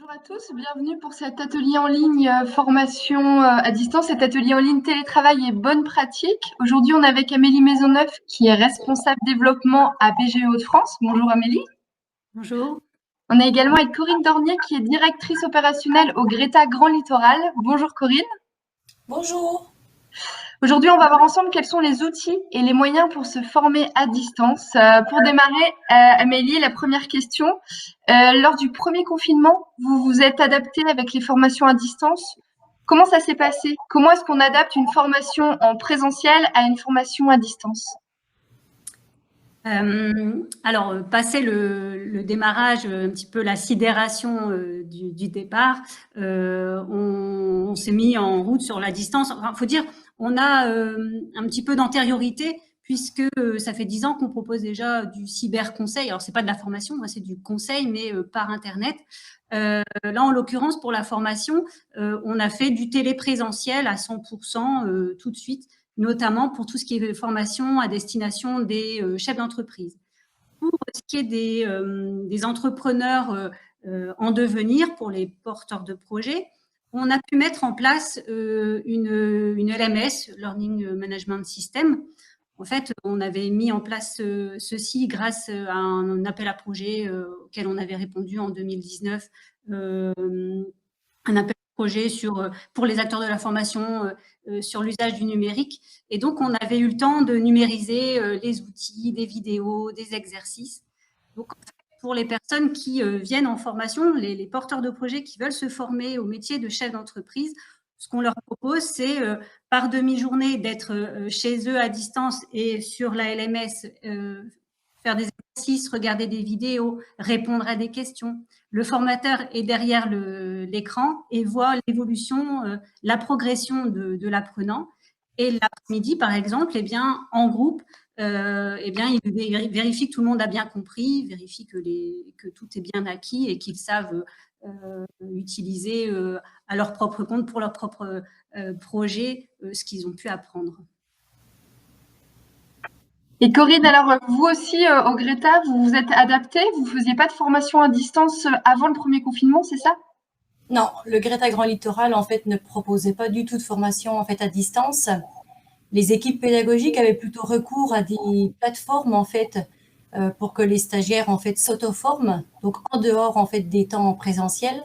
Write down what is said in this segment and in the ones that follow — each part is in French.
Bonjour à tous, bienvenue pour cet atelier en ligne formation à distance, cet atelier en ligne télétravail et bonnes pratiques. Aujourd'hui, on est avec Amélie Maisonneuve qui est responsable développement à BGE Hauts-de-France. Bonjour Amélie. Bonjour. On est également avec Corinne Dornier qui est directrice opérationnelle au Greta Grand Littoral. Bonjour Corinne. Bonjour. Aujourd'hui, on va voir ensemble quels sont les outils et les moyens pour se former à distance. Pour démarrer, Amélie, la première question. Lors du premier confinement, vous vous êtes adaptée avec les formations à distance. Comment ça s'est passé? Comment est-ce qu'on adapte une formation en présentiel à une formation à distance? Alors, passé le démarrage, un petit peu la sidération du départ, on s'est mis en route sur la distance. Enfin, faut dire, on a un petit peu d'antériorité puisque ça fait 10 ans qu'on propose déjà du cyber-conseil. Alors, c'est pas de la formation, moi, c'est du conseil, mais par Internet. Là, en l'occurrence, pour la formation, on a fait du téléprésentiel à 100% tout de suite, notamment pour tout ce qui est formation à destination des chefs d'entreprise. Pour ce qui est des entrepreneurs en devenir, pour les porteurs de projets, on a pu mettre en place une LMS, Learning Management System. En fait, on avait mis en place ceci grâce à un appel à projet auquel on avait répondu en 2019, un appel à projet pour les acteurs de la formation sur l'usage du numérique. Et donc, on avait eu le temps de numériser les outils, des vidéos, des exercices. Donc, en fait, pour les personnes qui viennent en formation, les porteurs de projets qui veulent se former au métier de chef d'entreprise, ce qu'on leur propose, c'est par demi-journée d'être chez eux à distance et sur la LMS, faire des exercices, regarder des vidéos, répondre à des questions. Le formateur est derrière l'écran et voit l'évolution, la progression de l'apprenant. Et l'après-midi, par exemple, eh bien, en groupe, eh bien, il vérifie que tout le monde a bien compris, vérifie que tout est bien acquis et qu'ils savent utiliser à leur propre compte, pour leur propre projet, ce qu'ils ont pu apprendre. Et Corinne, alors vous aussi au Greta, vous vous êtes adaptée, vous faisiez pas de formation à distance avant le premier confinement, c'est ça? Non, le Greta Grand Littoral, en fait, ne proposait pas du tout de formation, en fait, à distance. Les équipes pédagogiques avaient plutôt recours à des plateformes, en fait, pour que les stagiaires, en fait, s'auto-forment, donc en dehors, en fait, des temps présentiels.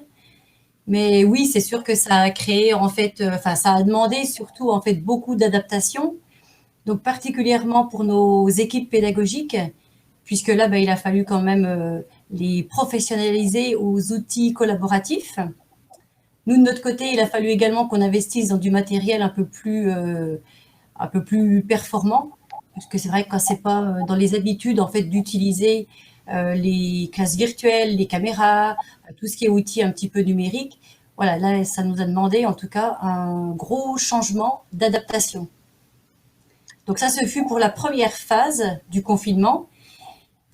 Mais oui, c'est sûr que ça a créé, en fait, enfin, ça a demandé surtout, en fait, beaucoup d'adaptation. Donc, particulièrement pour nos équipes pédagogiques, puisque là, il a fallu quand même les professionnaliser aux outils collaboratifs. Nous, de notre côté, il a fallu également qu'on investisse dans du matériel un peu plus performant, parce que c'est vrai que quand c'est pas dans les habitudes en fait d'utiliser les classes virtuelles, les caméras, tout ce qui est outils un petit peu numériques, voilà, là, ça nous a demandé en tout cas un gros changement d'adaptation. Donc ça, ce fut pour la première phase du confinement.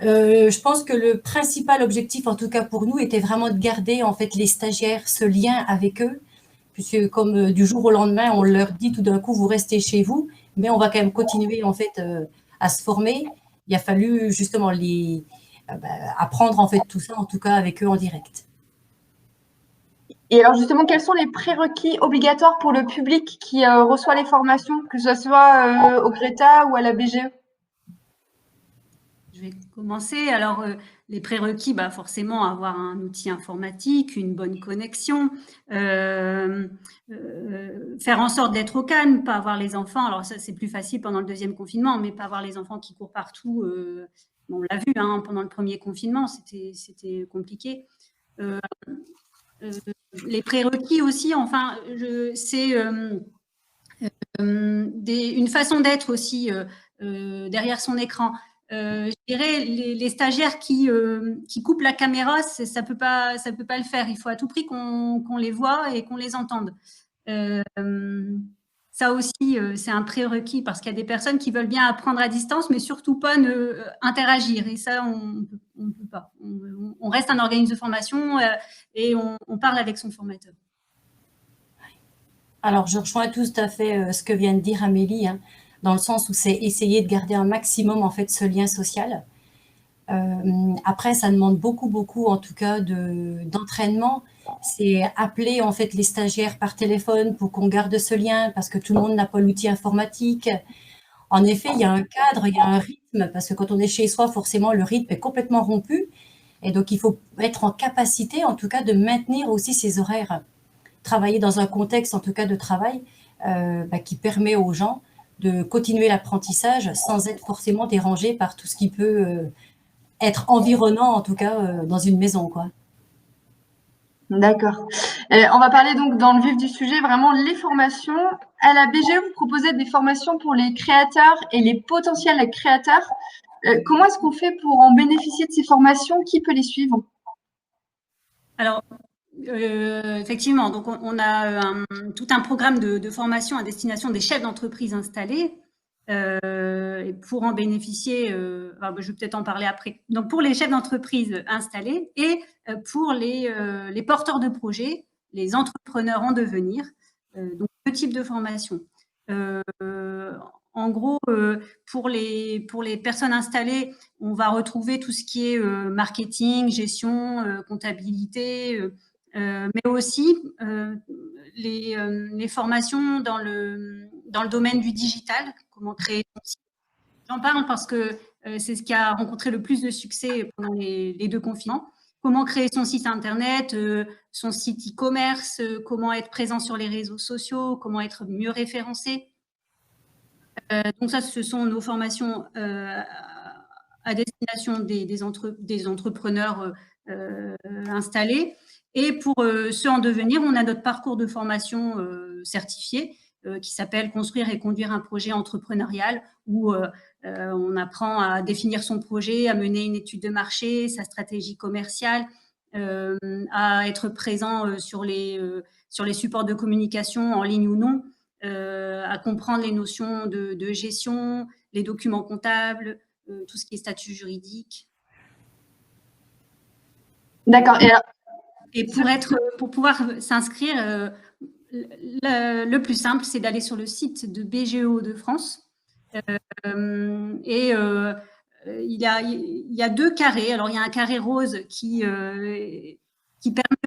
Je pense que le principal objectif, en tout cas pour nous, était vraiment de garder en fait les stagiaires, ce lien avec eux, puisque comme du jour au lendemain, on leur dit tout d'un coup, vous restez chez vous, mais on va quand même continuer en fait à se former. Il a fallu justement apprendre en fait tout ça, en tout cas avec eux en direct. Et alors justement, quels sont les prérequis obligatoires pour le public qui reçoit les formations, que ce soit au Greta ou à la BGE? Je vais commencer. Alors, les prérequis, forcément, avoir un outil informatique, une bonne connexion, faire en sorte d'être au calme, pas avoir les enfants. Alors, ça, c'est plus facile pendant le deuxième confinement, mais pas avoir les enfants qui courent partout. On l'a vu pendant le premier confinement, c'était compliqué. Les prérequis aussi, enfin, c'est une façon d'être aussi derrière son écran. Je dirais les stagiaires qui coupent la caméra, ça peut pas le faire. Il faut à tout prix qu'on les voit et qu'on les entende. Ça aussi, c'est un prérequis parce qu'il y a des personnes qui veulent bien apprendre à distance, mais surtout pas interagir. Et ça, on ne peut pas. On reste un organisme de formation et on parle avec son formateur. Alors, je rejoins tout à fait ce que vient de dire Amélie, hein, dans le sens où c'est essayer de garder un maximum en fait ce lien social. Après, ça demande beaucoup, en tout cas, d'entraînement c'est appeler en fait les stagiaires par téléphone pour qu'on garde ce lien parce que tout le monde n'a pas l'outil informatique. En effet, il y a un cadre, il y a un rythme parce que quand on est chez soi, forcément, le rythme est complètement rompu et donc il faut être en capacité, en tout cas, de maintenir aussi ses horaires. Travailler dans un contexte, en tout cas, de travail qui permet aux gens de continuer l'apprentissage sans être forcément dérangé par tout ce qui peut être environnant, en tout cas, dans une maison, quoi. D'accord. On va parler donc dans le vif du sujet, vraiment les formations. À la BGE, vous proposez des formations pour les créateurs et les potentiels créateurs. Comment est-ce qu'on fait pour en bénéficier de ces formations? Qui peut les suivre? Alors, effectivement, donc on a tout un programme de formation à destination des chefs d'entreprise installés. Et pour en bénéficier, je vais peut-être en parler après. Donc, pour les chefs d'entreprise installés et pour les porteurs de projets, les entrepreneurs en devenir, donc deux types de formation. En gros, pour les personnes installées, on va retrouver tout ce qui est marketing, gestion, comptabilité, mais aussi les formations dans le domaine du digital, comment créer son site. J'en parle parce que c'est ce qui a rencontré le plus de succès pendant les 2 confinements. Comment créer son site internet, son site e-commerce, comment être présent sur les réseaux sociaux, comment être mieux référencé. Donc ça, ce sont nos formations à destination des entrepreneurs installés. Et pour ceux en devenir, on a notre parcours de formation certifié qui s'appelle « Construire et conduire un projet entrepreneurial » où on apprend à définir son projet, à mener une étude de marché, sa stratégie commerciale, à être présent sur les supports de communication en ligne ou non, à comprendre les notions de gestion, les documents comptables, tout ce qui est statut juridique. D'accord. Et pour pouvoir s'inscrire, le plus simple, c'est d'aller sur le site de BGE de France. Il y a 2 carrés. Alors, il y a un carré rose qui permet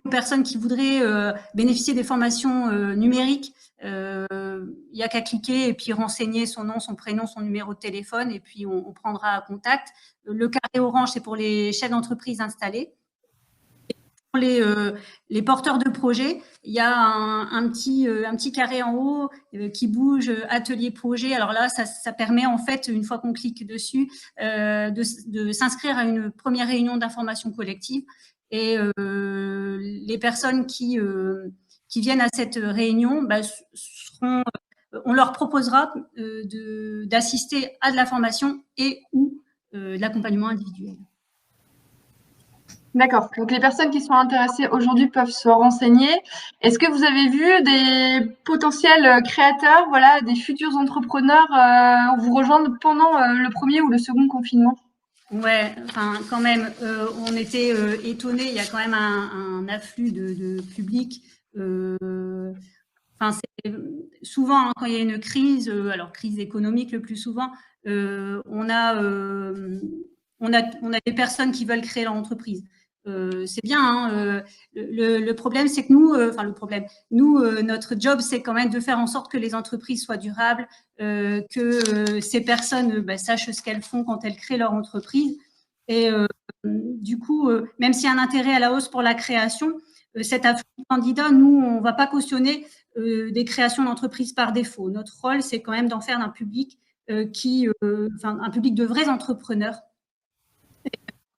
aux personnes qui voudraient bénéficier des formations numériques. Il n'y a qu'à cliquer et puis renseigner son nom, son prénom, son numéro de téléphone et puis on prendra contact. Le carré orange, c'est pour les chefs d'entreprise installés. Pour les porteurs de projets, il y a un petit carré en haut qui bouge atelier projet. Alors là, ça permet en fait, une fois qu'on clique dessus, de s'inscrire à une première réunion d'information collective. Et les personnes qui viennent à cette réunion on leur proposera d'assister à de la formation et ou de l'accompagnement individuel. D'accord. Donc, les personnes qui sont intéressées aujourd'hui peuvent se renseigner. Est-ce que vous avez vu des potentiels créateurs, voilà, des futurs entrepreneurs vous rejoindre pendant le premier ou le second confinement? Ouais, enfin, quand même, on était étonnés. Il y a quand même un afflux de public. C'est souvent quand il y a une crise, alors crise économique le plus souvent, on a des personnes qui veulent créer leur entreprise. C'est bien, hein, le problème, c'est que nous, notre job, c'est quand même de faire en sorte que les entreprises soient durables, que ces personnes sachent ce qu'elles font quand elles créent leur entreprise. Et du coup, même s'il y a un intérêt à la hausse pour la création, cet afflux de candidats, nous, on ne va pas cautionner des créations d'entreprises par défaut. Notre rôle, c'est quand même d'en faire un public un public de vrais entrepreneurs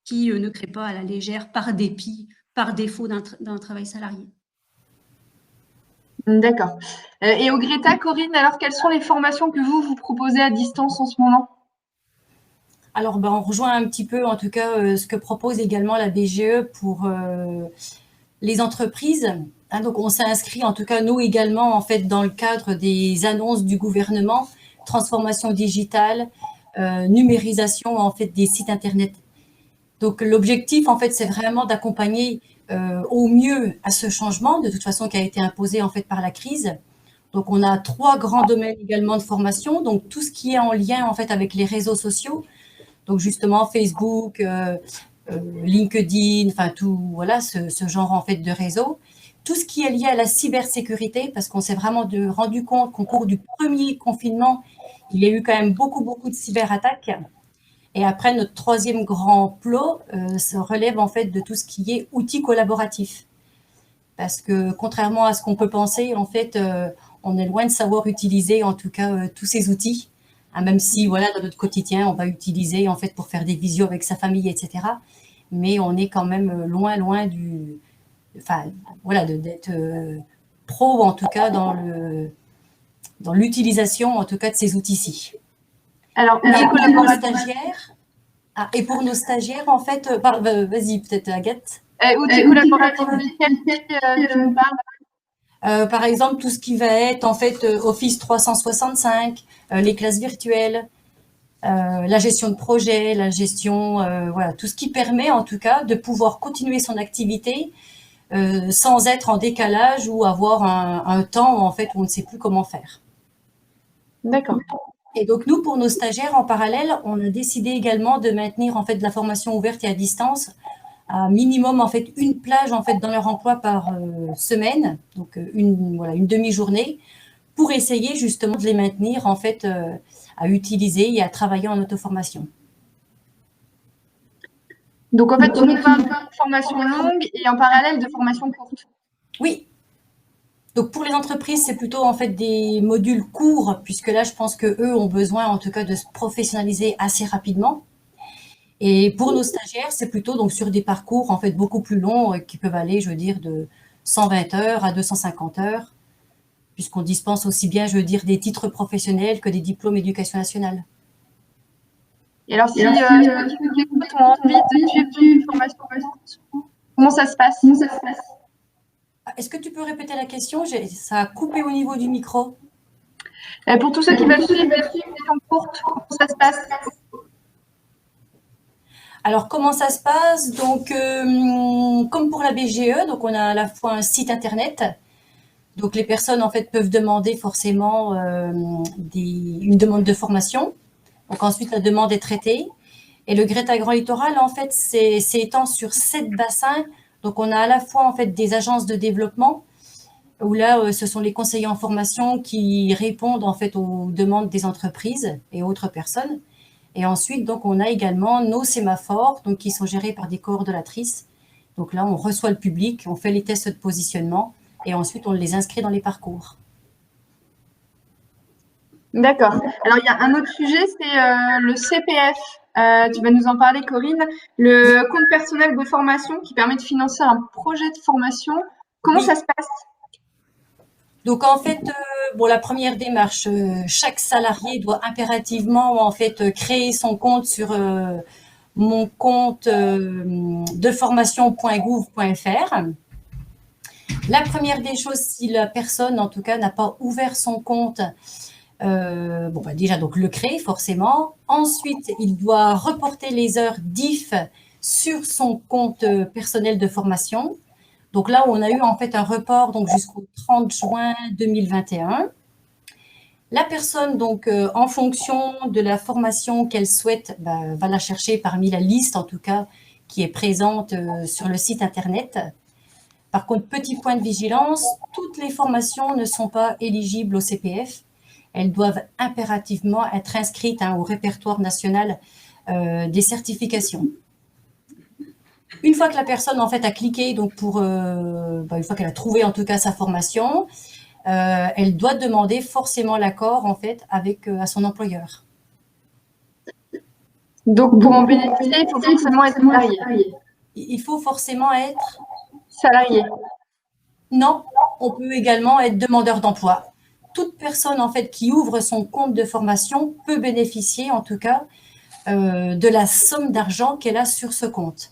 qui ne crée pas à la légère, par dépit, par défaut d'un travail salarié. D'accord. Et au Greta, Corinne, alors quelles sont les formations que vous proposez à distance en ce moment? Alors, on rejoint un petit peu, en tout cas, ce que propose également la BGE pour les entreprises. Hein, donc, on s'est inscrit, en tout cas, nous également, en fait, dans le cadre des annonces du gouvernement, transformation digitale, numérisation, en fait, des sites Internet. Donc, l'objectif, en fait, c'est vraiment d'accompagner au mieux à ce changement, de toute façon, qui a été imposé, en fait, par la crise. Donc, on a 3 grands domaines également de formation. Donc, tout ce qui est en lien, en fait, avec les réseaux sociaux. Donc, justement, Facebook, LinkedIn, enfin, tout, voilà, ce genre, en fait, de réseau. tout ce qui est lié à la cybersécurité, parce qu'on s'est vraiment rendu compte qu'au cours du premier confinement, il y a eu quand même beaucoup de cyberattaques. Et après, notre troisième grand plot se relève en fait de tout ce qui est outils collaboratifs. Parce que contrairement à ce qu'on peut penser, en fait, on est loin de savoir utiliser en tout cas tous ces outils. Hein, même si voilà, dans notre quotidien, on va utiliser en fait pour faire des visios avec sa famille, etc. Mais on est quand même loin du, enfin voilà, d'être pro en tout cas dans l'utilisation en tout cas de ces outils-ci. Alors, et pour nos stagiaires, en fait, vas-y peut-être Agathe. Outils collaboratifs, lesquels tu nous parles? Par exemple, tout ce qui va être en fait Office 365, les classes virtuelles, la gestion de projet, la gestion, voilà, tout ce qui permet en tout cas de pouvoir continuer son activité sans être en décalage ou avoir un temps en fait où on ne sait plus comment faire. D'accord. Et donc nous, pour nos stagiaires en parallèle, on a décidé également de maintenir en fait de la formation ouverte et à distance, à minimum en fait une plage en fait dans leur emploi par semaine, donc une demi-journée, pour essayer justement de les maintenir en fait à utiliser et à travailler en auto-formation. Donc en fait, tu nous parles de formation longue et en parallèle de formation courte. Oui. Donc pour les entreprises, c'est plutôt en fait des modules courts, puisque là, je pense que eux ont besoin en tout cas de se professionnaliser assez rapidement. Et pour nos stagiaires, c'est plutôt donc sur des parcours en fait beaucoup plus longs qui peuvent aller, je veux dire, de 120 heures à 250 heures, puisqu'on dispense aussi bien, je veux dire, des titres professionnels que des diplômes éducation nationale. Et alors, si tu ont envie de suivre une formation courte, comment ça se passe? Est-ce que tu peux répéter la question? Ça a coupé au niveau du micro. Pour tous ceux qui veulent suivre une formation courte, comment ça se passe? Alors, comment ça se passe? Donc, comme pour la BGE, donc on a à la fois un site internet. Donc, les personnes en fait peuvent demander forcément une demande de formation. Donc ensuite, la demande est traitée. Et le Greta Grand Littoral, en fait, s'étend sur 7 bassins. Donc, on a à la fois en fait des agences de développement où là, ce sont les conseillers en formation qui répondent en fait aux demandes des entreprises et autres personnes. Et ensuite, donc, on a également nos sémaphores, donc qui sont gérés par des coordonnatrices. Donc là, on reçoit le public, on fait les tests de positionnement et ensuite on les inscrit dans les parcours. D'accord. Alors, il y a un autre sujet, c'est le CPF. Tu vas nous en parler, Corinne. Le compte personnel de formation qui permet de financer un projet de formation. Comment ça se passe? Donc, en fait, la première démarche, chaque salarié doit impérativement, en fait, créer son compte sur mon compte deformation.gouv.fr. La première des choses, si la personne, en tout cas, n'a pas ouvert son compte, déjà, donc, le créer, forcément. Ensuite, il doit reporter les heures DIF sur son compte personnel de formation. Donc là, on a eu en fait un report donc jusqu'au 30 juin 2021. La personne, donc, en fonction de la formation qu'elle souhaite, va la chercher parmi la liste, en tout cas, qui est présente sur le site Internet. Par contre, petit point de vigilance, toutes les formations ne sont pas éligibles au CPF. Elles doivent impérativement être inscrites au répertoire national des certifications. Une fois que la personne en fait a cliqué, donc une fois qu'elle a trouvé en tout cas sa formation, elle doit demander forcément l'accord en fait à son employeur. Donc pour en bénéficier, il faut forcément être salarié. Il faut forcément être salarié. Non, on peut également être demandeur d'emploi. Toute personne en fait qui ouvre son compte de formation peut bénéficier en tout cas de la somme d'argent qu'elle a sur ce compte.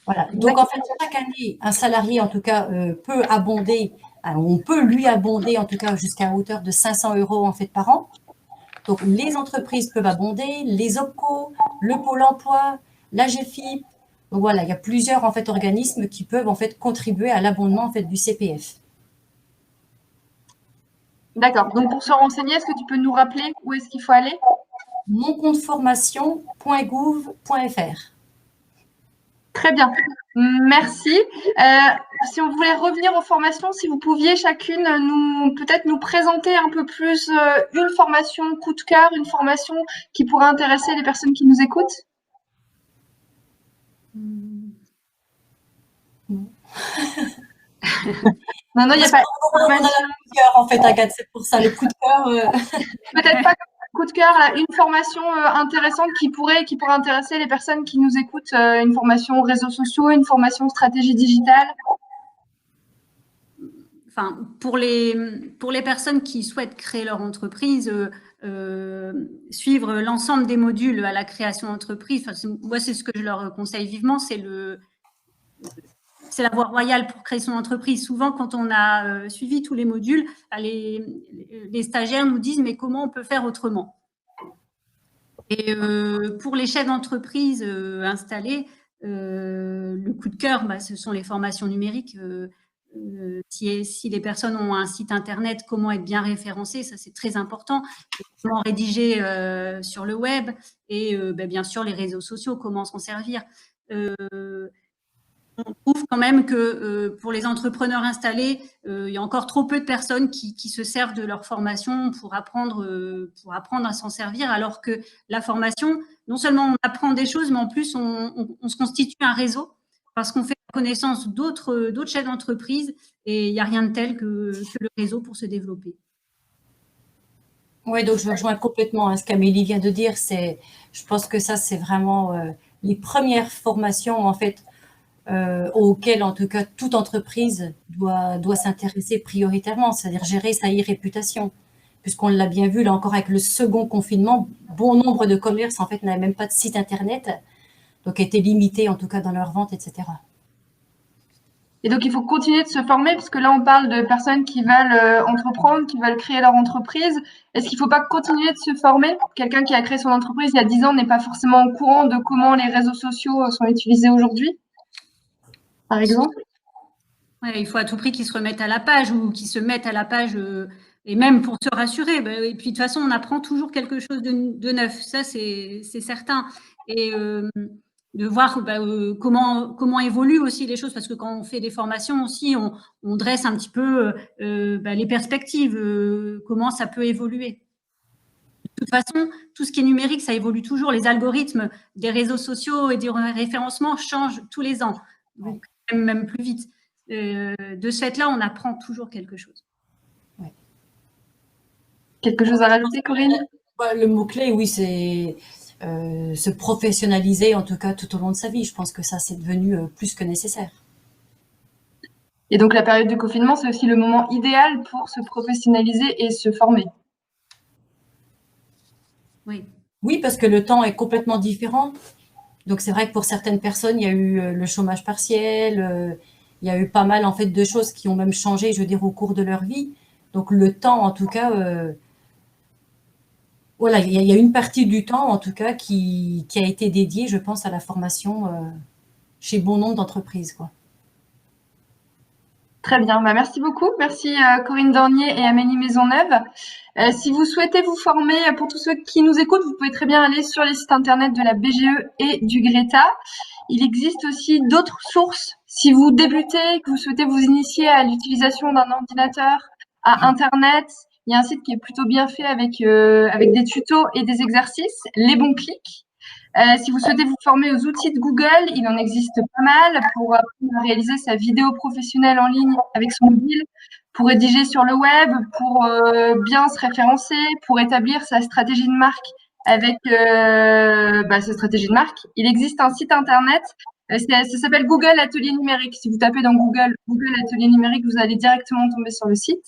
Voilà. Donc en fait, chaque année, un salarié en tout cas peut abonder, on peut lui abonder en tout cas jusqu'à hauteur de 500 € en fait par an. Donc les entreprises peuvent abonder, les OPCO, le Pôle emploi, la GFIP. Donc voilà, il y a plusieurs en fait organismes qui peuvent en fait contribuer à l'abondement en fait du CPF. D'accord. Donc pour se renseigner, est-ce que tu peux nous rappeler où est-ce qu'il faut aller? Moncompteformation.gouv.fr. Très bien, merci. Si on voulait revenir aux formations, si vous pouviez chacune peut-être nous présenter un peu plus une formation coup de cœur, une formation qui pourrait intéresser les personnes qui nous écoutent. Non, il n'y a pas. On a le coup de cœur, en fait, Agathe, c'est pour ça, le coup de cœur. Peut-être pas coup de cœur, une formation intéressante qui pourrait intéresser les personnes qui nous écoutent, une formation réseaux sociaux, une formation stratégie digitale. Enfin, pour les personnes qui souhaitent créer leur entreprise, suivre l'ensemble des modules à la création d'entreprise, moi, c'est ce que je leur conseille vivement, c'est la voie royale pour créer son entreprise. Souvent, quand on a suivi tous les modules, les stagiaires nous disent « mais comment on peut faire autrement ?» Et pour les chefs d'entreprise installés, le coup de cœur, ce sont les formations numériques. Si les personnes ont un site internet, comment être bien référencé, ça c'est très important. Comment rédiger sur le web et bien sûr les réseaux sociaux, comment s'en servir. On trouve quand même que pour les entrepreneurs installés, il y a encore trop peu de personnes qui se servent de leur formation pour apprendre à s'en servir, alors que la formation, non seulement on apprend des choses, mais en plus on se constitue un réseau parce qu'on fait la connaissance d'autres chefs d'entreprise et il n'y a rien de tel que le réseau pour se développer. Oui, donc je rejoins complètement ce qu'Amélie vient de dire. Je pense que ça, c'est vraiment les premières formations, en fait, auxquelles, en tout cas, toute entreprise doit s'intéresser prioritairement, c'est-à-dire gérer sa e-réputation. Puisqu'on l'a bien vu, là encore, avec le second confinement, bon nombre de commerces, en fait, n'avaient même pas de site internet, donc étaient limités, en tout cas, dans leur vente, etc. Et donc, il faut continuer de se former, parce que là, on parle de personnes qui veulent entreprendre, qui veulent créer leur entreprise. Est-ce qu'il ne faut pas continuer de se former? Quelqu'un qui a créé son entreprise il y a 10 ans n'est pas forcément au courant de comment les réseaux sociaux sont utilisés aujourd'hui, par exemple. Ouais, il faut à tout prix qu'ils se remettent à la page ou qu'ils se mettent à la page, et même pour se rassurer. Et puis, de toute façon, on apprend toujours quelque chose de neuf. Ça, c'est certain. Et de voir comment évoluent aussi les choses, parce que quand on fait des formations aussi, on dresse un petit peu les perspectives, comment ça peut évoluer. De toute façon, tout ce qui est numérique, ça évolue toujours. Les algorithmes des réseaux sociaux et du référencement changent tous les ans, donc même plus vite. De ce fait-là, on apprend toujours quelque chose. Ouais. Quelque chose à rajouter, Corinne? Le mot-clé, oui, c'est se professionnaliser, en tout cas, tout au long de sa vie. Je pense que ça, c'est devenu plus que nécessaire. Et donc, la période de confinement, c'est aussi le moment idéal pour se professionnaliser et se former. Oui. Oui, parce que le temps est complètement différent. Donc, c'est vrai que pour certaines personnes, il y a eu le chômage partiel, il y a eu pas mal, en fait, de choses qui ont même changé, je veux dire, au cours de leur vie. Donc, le temps, en tout cas, voilà, il y a une partie du temps, en tout cas, qui a été dédiée, je pense, à la formation chez bon nombre d'entreprises, quoi. Très bien, merci beaucoup. Merci Corinne Dornier et Amélie Maisonneuve. Si vous souhaitez vous former, pour tous ceux qui nous écoutent, vous pouvez très bien aller sur les sites internet de la BGE et du Greta. Il existe aussi d'autres sources. Si vous débutez, que vous souhaitez vous initier à l'utilisation d'un ordinateur, à Internet, il y a un site qui est plutôt bien fait avec des tutos et des exercices, Les Bons Clics. Si vous souhaitez vous former aux outils de Google, il en existe pas mal pour réaliser sa vidéo professionnelle en ligne avec son mobile, pour rédiger sur le web, pour bien se référencer, pour établir sa stratégie de marque avec sa stratégie de marque. Il existe un site internet, ça s'appelle Google Atelier Numérique. Si vous tapez dans Google Atelier Numérique, vous allez directement tomber sur le site.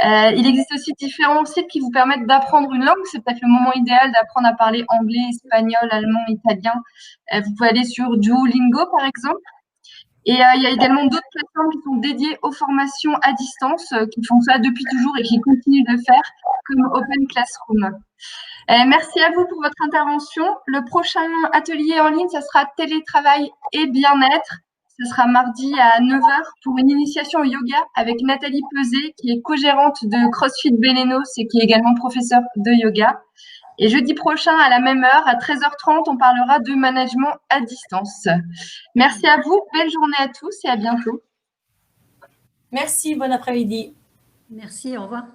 Il existe aussi différents sites qui vous permettent d'apprendre une langue. C'est peut-être le moment idéal d'apprendre à parler anglais, espagnol, allemand, italien. Vous pouvez aller sur Duolingo, par exemple. Et il y a également d'autres plateformes qui sont dédiées aux formations à distance, qui font ça depuis toujours et qui continuent de le faire, comme Open Classroom. Merci à vous pour votre intervention. Le prochain atelier en ligne, ça sera télétravail et bien-être. Ce sera mardi à 9h pour une initiation au yoga avec Nathalie Peuzet, qui est co-gérante de CrossFit Bélénos et qui est également professeure de yoga. Et jeudi prochain, à la même heure, à 13h30, on parlera de management à distance. Merci à vous, belle journée à tous et à bientôt. Merci, bon après-midi. Merci, au revoir.